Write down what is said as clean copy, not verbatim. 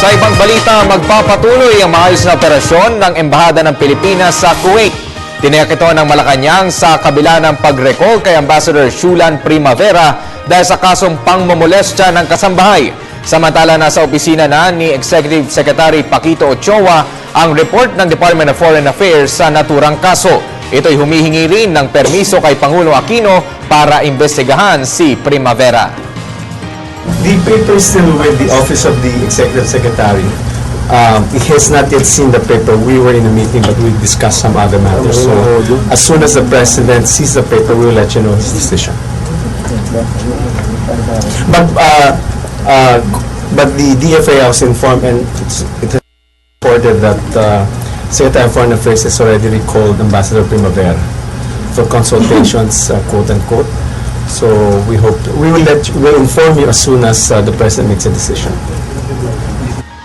Sa ibang balita, magpapatuloy ang maayos na operasyon ng Embahada ng Pilipinas sa Kuwait. Tiniyak ito ng Malacanang sa kabila ng pag-recall kay Ambassador Shulan Primavera dahil sa kasong pangmomolestya ng kasambahay. Samantala, nasa opisina na ni Executive Secretary Paquito Ochoa ang report ng Department of Foreign Affairs sa naturang kaso. Ito'y humihingi rin ng permiso kay Pangulo Aquino para imbestigahan si Primavera. The paper is still with the Office of the Executive Secretary. He has not yet seen the paper. We were in a meeting, but we discussed some other matters. So, as soon as the President sees the paper, we will let you know his decision. But the DFA was informed, and it has reported that Secretary of Foreign Affairs has already recalled Ambassador Primavera for consultations, quote unquote. So we hope we'll inform you as soon as the President makes a decision.